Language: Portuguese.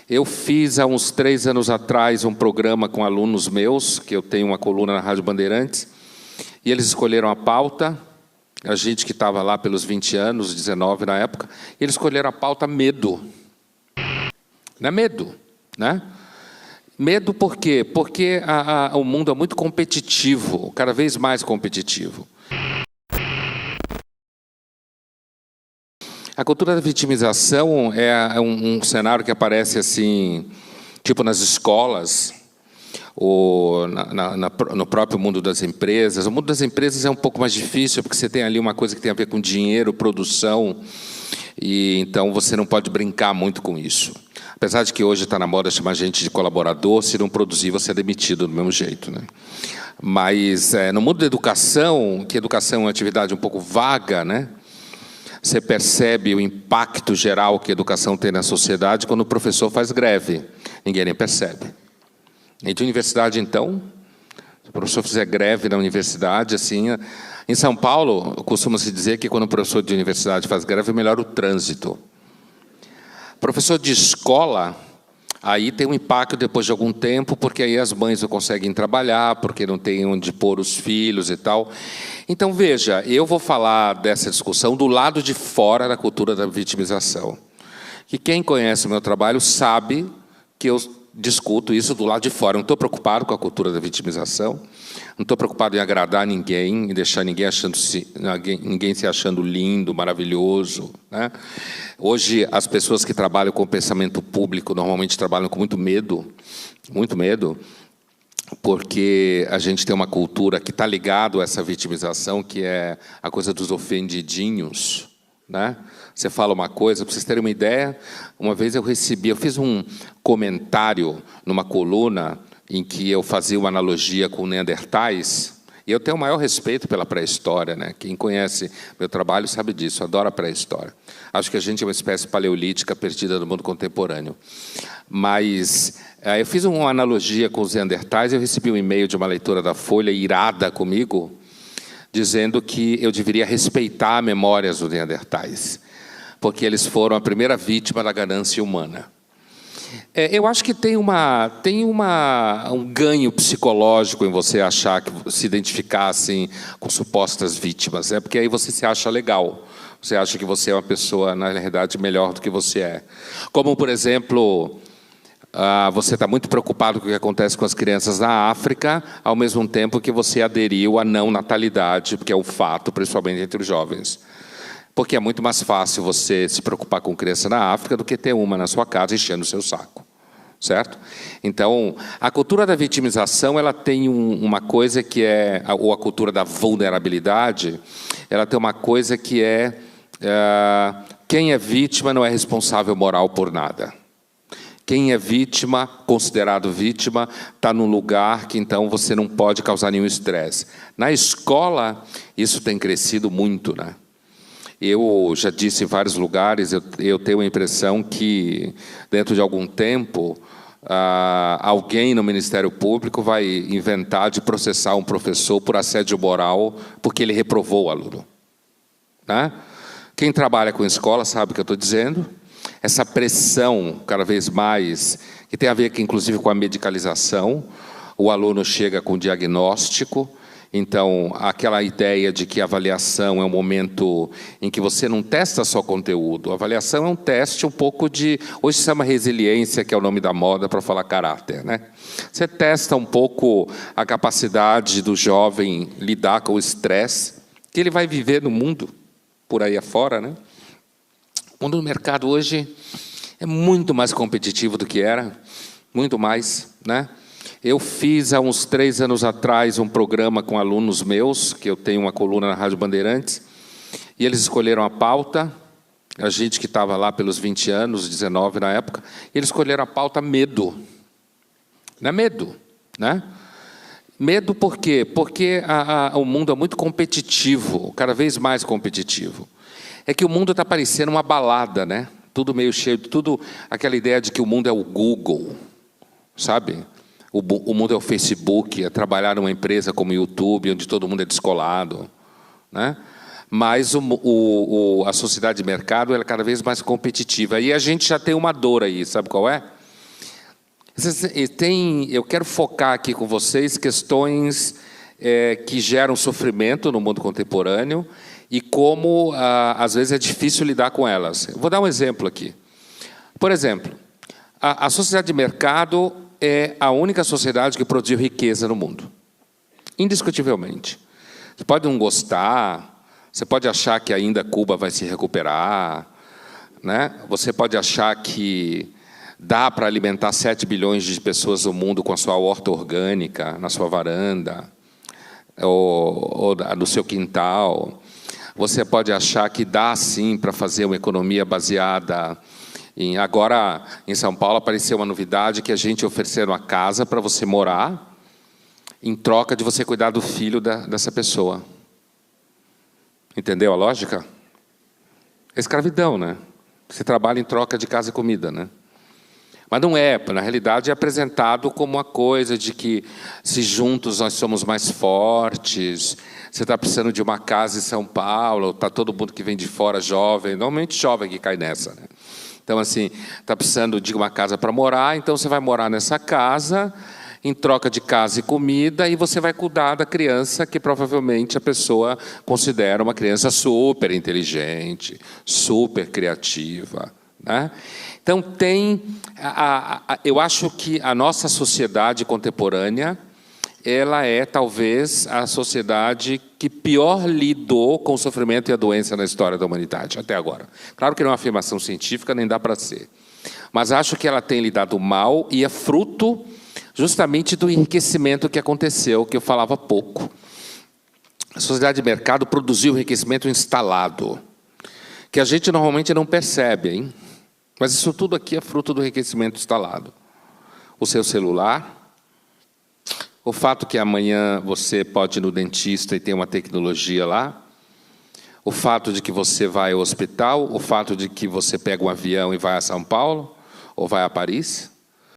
Eu fiz, há uns 3 anos atrás, um programa com alunos meus, que eu tenho uma coluna na Rádio Bandeirantes, e eles escolheram a pauta, a gente que estava lá pelos 20 anos, 19 na época, e eles escolheram a pauta medo. Não é medo, né? Medo por quê? Porque o mundo é muito competitivo, cada vez mais competitivo. A cultura da vitimização é um cenário que aparece assim, tipo nas escolas, ou no próprio mundo das empresas. O mundo das empresas é um pouco mais difícil, porque você tem ali uma coisa que tem a ver com dinheiro, produção, e então você não pode brincar muito com isso. Apesar de que hoje está na moda chamar gente de colaborador, se não produzir, você é demitido do mesmo jeito, né? Mas no mundo da educação, que educação é uma atividade um pouco vaga, né? Você percebe o impacto geral que a educação tem na sociedade quando o professor faz greve. Ninguém nem percebe. E de universidade, então, se o professor fizer greve na universidade, assim, em São Paulo, costuma-se dizer que quando o professor de universidade faz greve, melhora o trânsito. Professor de escola, aí tem um impacto depois de algum tempo, porque aí as mães não conseguem trabalhar, porque não tem onde pôr os filhos e tal. Então, veja, eu vou falar dessa discussão do lado de fora da cultura da vitimização. Que quem conhece o meu trabalho sabe que eu discuto isso do lado de fora. Eu não estou preocupado com a cultura da vitimização, não estou preocupado em agradar ninguém, em deixar ninguém se achando lindo, maravilhoso, né? Hoje, as pessoas que trabalham com pensamento público normalmente trabalham com muito medo, porque a gente tem uma cultura que está ligada a essa vitimização, que é a coisa dos ofendidinhos, né? Você fala uma coisa, para vocês terem uma ideia, uma vez eu fiz um comentário numa coluna em que eu fazia uma analogia com neandertais, e eu tenho o maior respeito pela pré-história, né? Quem conhece meu trabalho sabe disso, adoro a pré-história. Acho que a gente é uma espécie paleolítica perdida no mundo contemporâneo. Mas eu fiz uma analogia com os neandertais, eu recebi um e-mail de uma leitora da Folha, irada comigo, dizendo que eu deveria respeitar a memória dos neandertais, porque eles foram a primeira vítima da ganância humana. Eu acho que tem um ganho psicológico em você achar que se identificar assim, com supostas vítimas, porque aí você se acha legal, você acha que você é uma pessoa, na realidade, melhor do que você é. Como, por exemplo, você está muito preocupado com o que acontece com as crianças na África, ao mesmo tempo que você aderiu à não natalidade, porque é um fato, principalmente entre os jovens. Porque é muito mais fácil você se preocupar com criança na África do que ter uma na sua casa enchendo o seu saco, certo? Então, a cultura da vitimização, ela tem uma coisa que é, ou a cultura da vulnerabilidade, ela tem uma coisa que é, quem é vítima não é responsável moral por nada. Quem é vítima, considerado vítima, está num lugar que, então, você não pode causar nenhum estresse. Na escola, isso tem crescido muito, né? Eu já disse em vários lugares, eu tenho a impressão que, dentro de algum tempo, alguém no Ministério Público vai inventar de processar um professor por assédio moral porque ele reprovou o aluno, né? Quem trabalha com escola sabe o que eu estou dizendo. Essa pressão, cada vez mais, que tem a ver, inclusive, com a medicalização. O aluno chega com diagnóstico. Então, aquela ideia de que a avaliação é um momento em que você não testa só conteúdo. A avaliação é um teste um pouco de... Hoje se chama resiliência, que é o nome da moda para falar caráter, né? Você testa um pouco a capacidade do jovem lidar com o estresse que ele vai viver no mundo, por aí afora, né? O mundo do mercado hoje é muito mais competitivo do que era, muito mais, né? Eu fiz, há uns 3 anos atrás, um programa com alunos meus, que eu tenho uma coluna na Rádio Bandeirantes, e eles escolheram a pauta, a gente que estava lá pelos 20 anos, 19 na época, e eles escolheram a pauta medo. Não é medo, né? Medo por quê? Porque o mundo é muito competitivo, cada vez mais competitivo. É que o mundo está parecendo uma balada, né? Tudo meio cheio, tudo aquela ideia de que o mundo é o Google, sabe? O mundo é o Facebook, é trabalhar numa empresa como o YouTube, onde todo mundo é descolado, né? Mas a sociedade de mercado ela é cada vez mais competitiva. E a gente já tem uma dor aí, sabe qual é? Eu quero focar aqui com vocês questões que geram sofrimento no mundo contemporâneo e como, às vezes, é difícil lidar com elas. Eu vou dar um exemplo aqui. Por exemplo, a sociedade de mercado é a única sociedade que produziu riqueza no mundo. Indiscutivelmente. Você pode não gostar, você pode achar que ainda Cuba vai se recuperar, né? Você pode achar que dá para alimentar 7 bilhões de pessoas no mundo com a sua horta orgânica, na sua varanda, ou no seu quintal. Você pode achar que dá, sim, para fazer uma economia baseada em... Agora, em São Paulo, apareceu uma novidade que a gente ofereceu uma casa para você morar em troca de você cuidar do filho dessa pessoa. Entendeu a lógica? É escravidão, né? Você trabalha em troca de casa e comida, né? Mas não é, na realidade é apresentado como uma coisa de que se juntos nós somos mais fortes, você está precisando de uma casa em São Paulo, está todo mundo que vem de fora jovem, normalmente jovem que cai nessa, né? Então, assim, está precisando de uma casa para morar, então você vai morar nessa casa, em troca de casa e comida, e você vai cuidar da criança que provavelmente a pessoa considera uma criança super inteligente, super criativa, né? Então, eu acho que a nossa sociedade contemporânea, ela é, talvez, a sociedade que pior lidou com o sofrimento e a doença na história da humanidade, até agora. Claro que não é uma afirmação científica, nem dá para ser. Mas acho que ela tem lidado mal e é fruto justamente do enriquecimento que aconteceu, que eu falava há pouco. A sociedade de mercado produziu enriquecimento instalado, que a gente normalmente não percebe, hein? Mas isso tudo aqui é fruto do enriquecimento instalado. O seu celular, o fato que amanhã você pode ir no dentista e tem uma tecnologia lá, o fato de que você vai ao hospital, o fato de que você pega um avião e vai a São Paulo, ou vai a Paris.